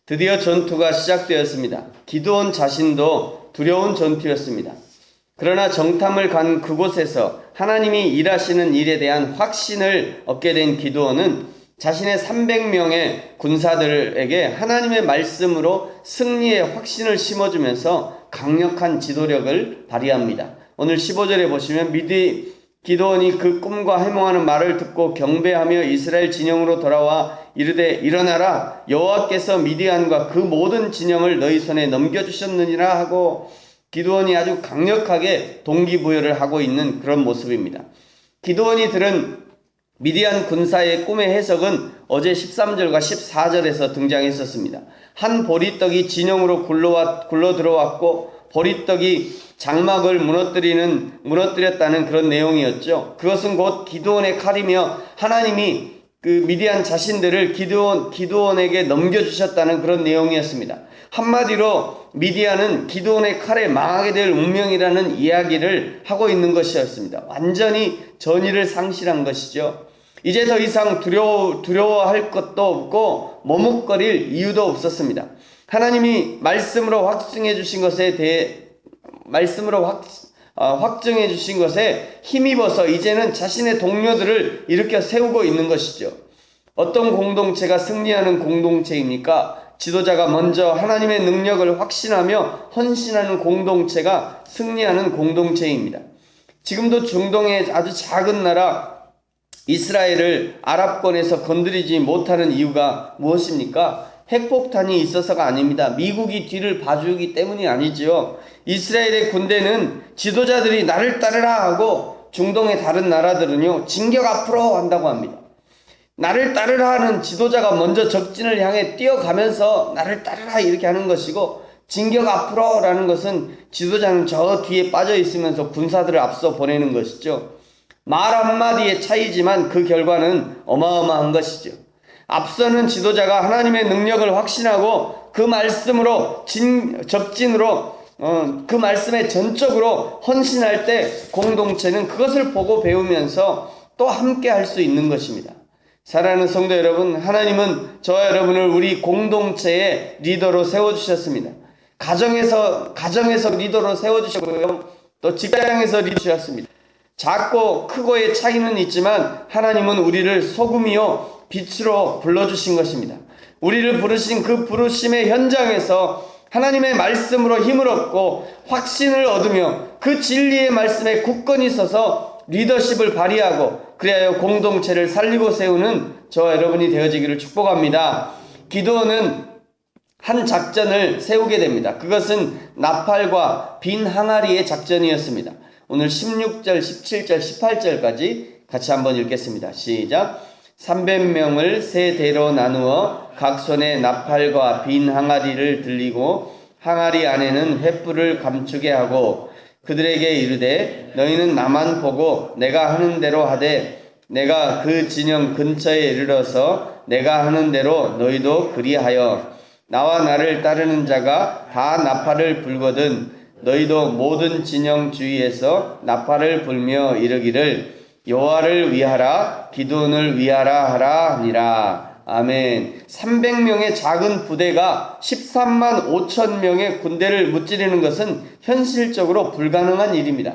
드디어 전투가 시작되었습니다. 기드온 자신도 두려운 전투였습니다. 그러나 정탐을 간 그곳에서 하나님이 일하시는 일에 대한 확신을 얻게 된 기드온은 자신의 300명의 군사들에게 하나님의 말씀으로 승리의 확신을 심어주면서 강력한 지도력을 발휘합니다. 오늘 15절에 보시면 기드온이 그 꿈과 해몽하는 말을 듣고 경배하며 이스라엘 진영으로 돌아와 이르되 일어나라, 여호와께서 미디안과 그 모든 진영을 너희 손에 넘겨주셨느니라 하고 기드온이 아주 강력하게 동기부여를 하고 있는 그런 모습입니다. 기드온이 들은 미디안 군사의 꿈의 해석은 어제 13절과 14절에서 등장했었습니다. 한 보리떡이 진영으로 굴러 들어왔고 보리떡이 장막을 무너뜨렸다는 그런 내용이었죠. 그것은 곧 기드온의 칼이며 하나님이 그 미디안 자신들을 기드온에게 넘겨주셨다는 그런 내용이었습니다. 한마디로 미디안은 기드온의 칼에 망하게 될 운명이라는 이야기를 하고 있는 것이었습니다. 완전히 전의를 상실한 것이죠. 이제 더 이상 두려워할 것도 없고 머뭇거릴 이유도 없었습니다. 하나님이 말씀으로 확증해 주신 것에 힘입어서 이제는 자신의 동료들을 일으켜 세우고 있는 것이죠. 어떤 공동체가 승리하는 공동체입니까? 지도자가 먼저 하나님의 능력을 확신하며 헌신하는 공동체가 승리하는 공동체입니다. 지금도 중동의 아주 작은 나라 이스라엘을 아랍권에서 건드리지 못하는 이유가 무엇입니까? 핵폭탄이 있어서가 아닙니다. 미국이 뒤를 봐주기 때문이 아니지요. 이스라엘의 군대는 지도자들이 나를 따르라 하고 중동의 다른 나라들은요, 진격 앞으로 한다고 합니다. 나를 따르라 하는 지도자가 먼저 적진을 향해 뛰어가면서 나를 따르라 이렇게 하는 것이고, 진격 앞으로 라는 것은 지도자는 저 뒤에 빠져 있으면서 군사들을 앞서 보내는 것이죠. 말 한마디의 차이지만 그 결과는 어마어마한 것이죠. 앞서는 지도자가 하나님의 능력을 확신하고 그 말씀으로 그 말씀에 전적으로 헌신할 때 공동체는 그것을 보고 배우면서 또 함께 할 수 있는 것입니다. 사랑하는 성도 여러분, 하나님은 저와 여러분을 우리 공동체의 리더로 세워주셨습니다. 가정에서 리더로 세워주셨고요. 또 직장에서 리더 주셨습니다. 작고 크고의 차이는 있지만 하나님은 우리를 소금이요 빛으로 불러주신 것입니다. 우리를 부르신 그 부르심의 현장에서 하나님의 말씀으로 힘을 얻고 확신을 얻으며 그 진리의 말씀에 굳건히 서서 리더십을 발휘하고 그리하여 공동체를 살리고 세우는 저와 여러분이 되어지기를 축복합니다. 기드온은 한 작전을 세우게 됩니다. 그것은 나팔과 빈 항아리의 작전이었습니다. 오늘 16절, 17절, 18절까지 같이 한번 읽겠습니다. 시작. 300명을 세 대로 나누어 각 손에 나팔과 빈 항아리를 들리고 항아리 안에는 횃불을 감추게 하고 그들에게 이르되 너희는 나만 보고 내가 하는 대로 하되 내가 그 진영 근처에 이르러서 내가 하는 대로 너희도 그리하여 나와 나를 따르는 자가 다 나팔을 불거든 너희도 모든 진영 주위에서 나팔을 불며 이르기를 여호와를 위하라 기드온을 위하라 하라 하니라. 아멘. 300명의 작은 부대가 13만 5천 명의 군대를 무찌르는 것은 현실적으로 불가능한 일입니다.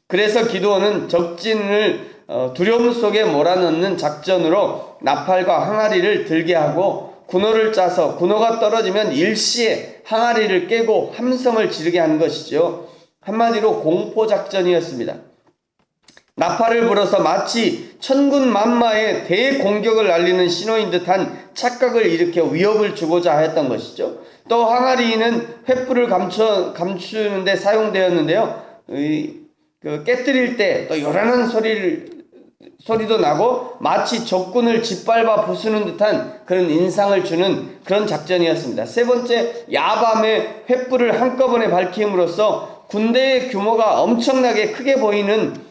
그래서 기드온은 적진을 두려움 속에 몰아넣는 작전으로 나팔과 항아리를 들게 하고 군호를 짜서 군호가 떨어지면 일시에 항아리를 깨고 함성을 지르게 하는 것이죠. 한마디로 공포작전이었습니다. 나팔을 불어서 마치 천군만마의 대공격을 알리는 신호인 듯한 착각을 일으켜 위협을 주고자 했던 것이죠. 또 항아리는 횃불을 감추는 데 사용되었는데요. 깨뜨릴 때 또 요란한 소리도 나고 마치 적군을 짓밟아 부수는 듯한 그런 인상을 주는 그런 작전이었습니다. 세 번째, 야밤에 횃불을 한꺼번에 밝힘으로써 군대의 규모가 엄청나게 크게 보이는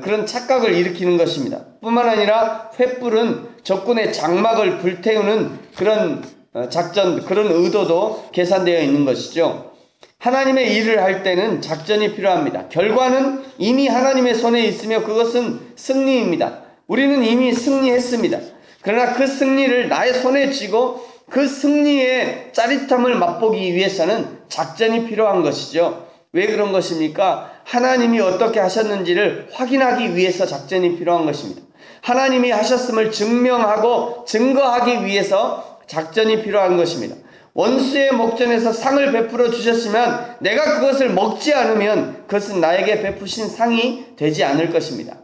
그런 착각을 일으키는 것입니다. 뿐만 아니라 횃불은 적군의 장막을 불태우는 그런 작전, 그런 의도도 계산되어 있는 것이죠. 하나님의 일을 할 때는 작전이 필요합니다. 결과는 이미 하나님의 손에 있으며 그것은 승리입니다. 우리는 이미 승리했습니다. 그러나 그 승리를 나의 손에 쥐고 그 승리의 짜릿함을 맛보기 위해서는 작전이 필요한 것이죠. 왜 그런 것입니까? 하나님이 어떻게 하셨는지를 확인하기 위해서 작전이 필요한 것입니다. 하나님이 하셨음을 증명하고 증거하기 위해서 작전이 필요한 것입니다. 원수의 목전에서 상을 베풀어 주셨으면 내가 그것을 먹지 않으면 그것은 나에게 베푸신 상이 되지 않을 것입니다.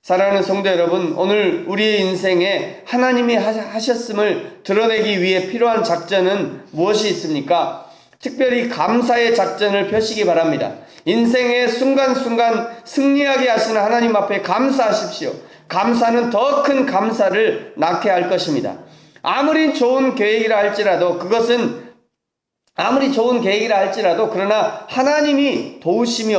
사랑하는 성도 여러분, 오늘 우리의 인생에 하나님이 하셨음을 드러내기 위해 필요한 작전은 무엇이 있습니까? 특별히 감사의 작전을 펴시기 바랍니다. 인생의 순간순간 승리하게 하시는 하나님 앞에 감사하십시오. 감사는 더 큰 감사를 낳게 할 것입니다. 아무리 좋은 계획이라 할지라도 그러나 하나님의 도움이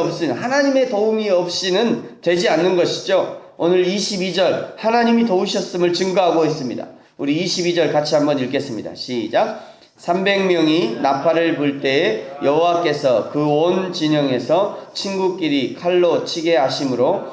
없이는 되지 않는 것이죠. 오늘 22절 하나님이 도우셨음을 증거하고 있습니다. 우리 22절 같이 한번 읽겠습니다. 시작. 300명이 나팔을 불 때에 여호와께서 그 온 진영에서 친구끼리 칼로 치게 하심으로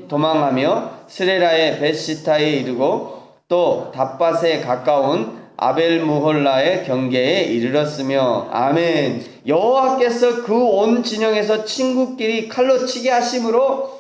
도망하며 스레라의 벳시타에 이르고 또 답밭에 가까운 아벨무홀라의 경계에 이르렀으며. 아멘. 여호와께서 그 온 진영에서 친구끼리 칼로 치게 하심으로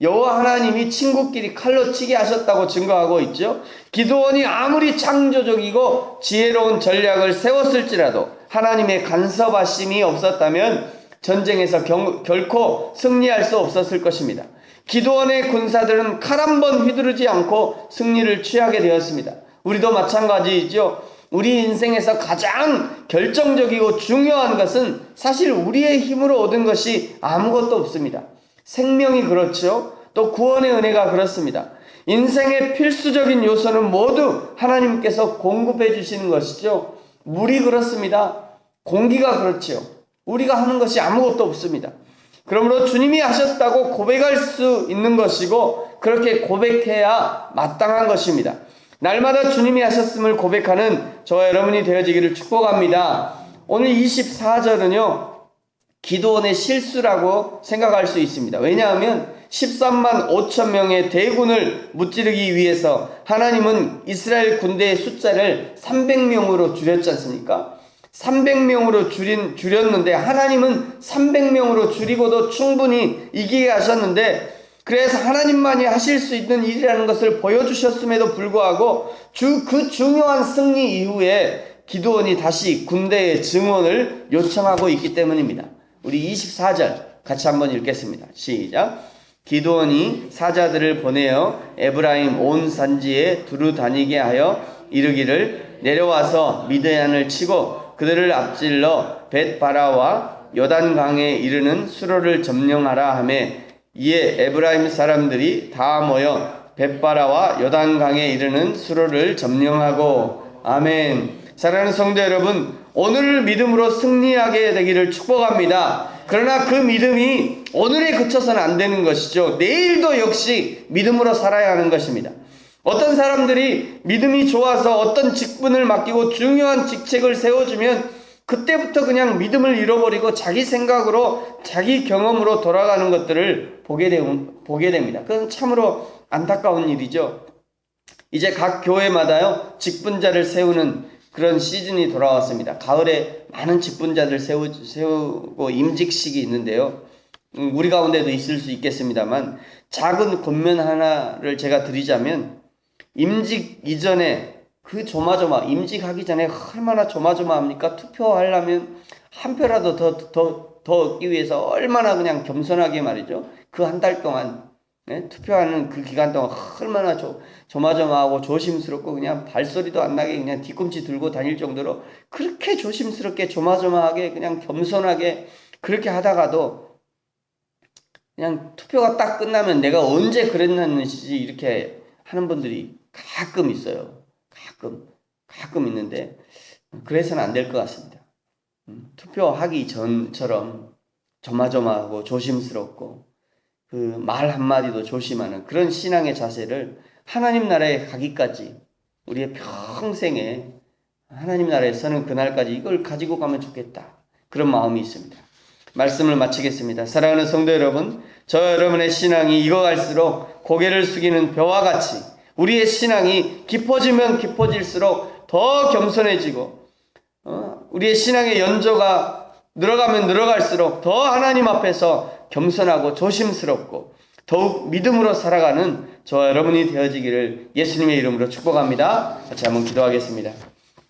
여호와 하나님이 친구끼리 칼로 치게 하셨다고 증거하고 있죠. 기드온이 아무리 창조적이고 지혜로운 전략을 세웠을지라도 하나님의 간섭하심이 없었다면 전쟁에서 결코 승리할 수 없었을 것입니다. 기드온의 군사들은 칼 한 번 휘두르지 않고 승리를 취하게 되었습니다. 우리도 마찬가지이죠. 우리 인생에서 가장 결정적이고 중요한 것은 사실 우리의 힘으로 얻은 것이 아무것도 없습니다. 생명이 그렇죠. 또 구원의 은혜가 그렇습니다. 인생의 필수적인 요소는 모두 하나님께서 공급해 주시는 것이죠. 물이 그렇습니다. 공기가 그렇죠. 우리가 하는 것이 아무것도 없습니다. 그러므로 주님이 하셨다고 고백할 수 있는 것이고 그렇게 고백해야 마땅한 것입니다. 날마다 주님이 하셨음을 고백하는 저와 여러분이 되어지기를 축복합니다. 오늘 24절은요. 기드온의 실수라고 생각할 수 있습니다. 왜냐하면 13만 5천 명의 대군을 무찌르기 위해서 하나님은 이스라엘 군대의 숫자를 300명으로 줄였지 않습니까? 300명으로 줄였는데 하나님은 300명으로 줄이고도 충분히 이기게 하셨는데 그래서 하나님만이 하실 수 있는 일이라는 것을 보여주셨음에도 불구하고 그 중요한 승리 이후에 기드온이 다시 군대의 증원을 요청하고 있기 때문입니다. 우리 24절 같이 한번 읽겠습니다. 시작. 기드온이 사자들을 보내어 에브라임 온 산지에 두루 다니게 하여 이르기를 내려와서 미드얀을 치고 그들을 앞질러 벳바라와 요단강에 이르는 수로를 점령하라 하매 이에 에브라임 사람들이 다 모여 벳바라와 요단강에 이르는 수로를 점령하고. 아멘. 사랑하는 성도 여러분, 오늘을 믿음으로 승리하게 되기를 축복합니다. 그러나 그 믿음이 오늘에 그쳐서는 안 되는 것이죠. 내일도 역시 믿음으로 살아야 하는 것입니다. 어떤 사람들이 믿음이 좋아서 어떤 직분을 맡기고 중요한 직책을 세워주면 그때부터 그냥 믿음을 잃어버리고 자기 생각으로 자기 경험으로 돌아가는 것들을 보게 됩니다. 그건 참으로 안타까운 일이죠. 이제 각 교회마다요 직분자를 세우는 그런 시즌이 돌아왔습니다. 가을에 많은 직분자들 세우고 임직식이 있는데요. 우리 가운데도 있을 수 있겠습니다만 작은 권면 하나를 제가 드리자면 임직 이전에 그 임직하기 전에 얼마나 조마조마합니까? 투표하려면 한 표라도 더 얻기 위해서 얼마나 그냥 겸손하게 말이죠. 그 한 달 동안 투표하는 그 기간 동안 얼마나 조마조마하고 조심스럽고 그냥 발소리도 안 나게 그냥 뒤꿈치 들고 다닐 정도로 그렇게 조심스럽게 조마조마하게 그냥 겸손하게 그렇게 하다가도 그냥 투표가 딱 끝나면 내가 언제 그랬는지 이렇게 하는 분들이 가끔 있어요. 가끔 있는데 그래서는 안 될 것 같습니다. 투표하기 전처럼 조마조마하고 조심스럽고 그 말 한마디도 조심하는 그런 신앙의 자세를 하나님 나라에 가기까지 우리의 평생에 하나님 나라에 서는 그날까지 이걸 가지고 가면 좋겠다. 그런 마음이 있습니다. 말씀을 마치겠습니다. 사랑하는 성도 여러분, 저와 여러분의 신앙이 익어갈수록 고개를 숙이는 벼와 같이 우리의 신앙이 깊어지면 깊어질수록 더 겸손해지고 우리의 신앙의 연조가 늘어가면 늘어갈수록 더 하나님 앞에서 겸손하고 조심스럽고 더욱 믿음으로 살아가는 저와 여러분이 되어지기를 예수님의 이름으로 축복합니다. 같이 한번 기도하겠습니다.